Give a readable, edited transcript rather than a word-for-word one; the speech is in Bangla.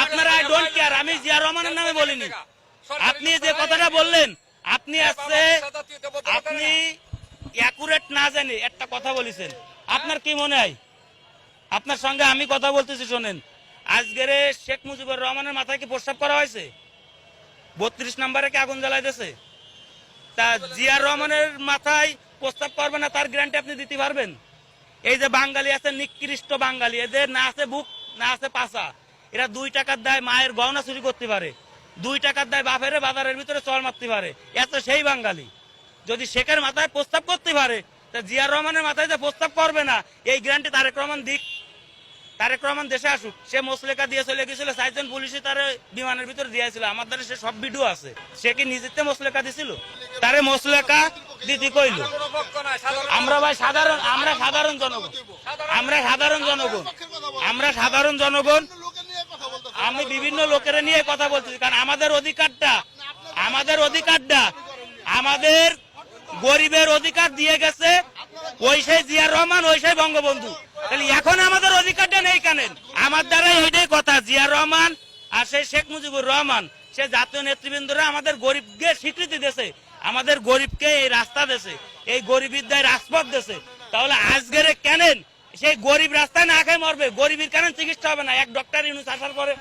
আপনারা আই ডোন্ট কেয়ার, আমি জিয়া রহমানের নামে বলিনি। আপনি যে কথাটা বললেন, আপনি আপনি অ্যাকুরেট না জানি একটা কথা বলেছেন। আপনার কি মনে হয়? আপনার সঙ্গে আমি কথা বলতেছি, শোনেন। আজকের শেখ মুজিবুর রহমানের মাথায় কি প্রস্তাব করা হয়েছে? 32 নম্বরে কি আগুন জ্বালাই দিয়েছে? তা জিয়ার রহমানের মাথায় প্রস্তাব করবে না, তার গ্যারান্টি আপনি দিতে পারবেন? এই যে বাঙালি আছে, নিকৃষ্ট বাঙালি, এদের না আছে বুক না আছে পাছা। এরা 2 টাকার দায় মায়ের গহনা চুরি করতে পারে, 2 টাকার দায় বাপের বাজারের ভিতরে চল মারতে পারে। এত সেই বাঙালি যদি শেখের মাথায় প্রস্তাব করতে পারে, তা জিয়ার রহমানের মাথায় যে প্রস্তাব করবে না, এই গ্যারান্টি তারেক রহমান দিক। তারেক রহমান দেশে আসুক। সে মোসলেকা দিয়ে চলে গেছিল, 4 জন পুলিশে তার বিমানের ভিতরে দিয়েছিল, আমার দ্বারা সে সব ভিডিও আছে। সে কি নিজেতে মোসলেকা দিছিল? তারে মোসলেকা দিতে কইল। আমরা ভাই সাধারণ, আমরা সাধারণ জনগণ, আমরা সাধারণ জনগণ, আমরা সাধারণ জনগণ। আমি বিভিন্ন লোকের নিয়ে কথা বলতেছি, কারণ আমাদের অধিকারটা, আমাদের অধিকারটা, আমাদের গরিবের অধিকার দিয়ে গেছে ওই সেই জিয়ার রহমান, ওই সেই বঙ্গবন্ধু। তাহলে এখন আমাদের অধিকারটা নেই কেন? আমার দ্বারা এইটাই কথা, জিয়ার রহমান আর সেই শেখ মুজিবুর রহমান, সে জাতীয় নেতৃবৃন্দরা আমাদের গরিবকে স্বীকৃতি দিয়েছে, আমাদের গরিবকে এই রাস্তা দিয়েছে, এই গরিবীর রাজপথ দিয়েছে। তাহলে আজকের কেন সেই গরিব রাস্তায় না খেয়ে মরবে? গরিবের কেন চিকিৎসা হবে না? এক ডক্টর ইউনূস আসার পরে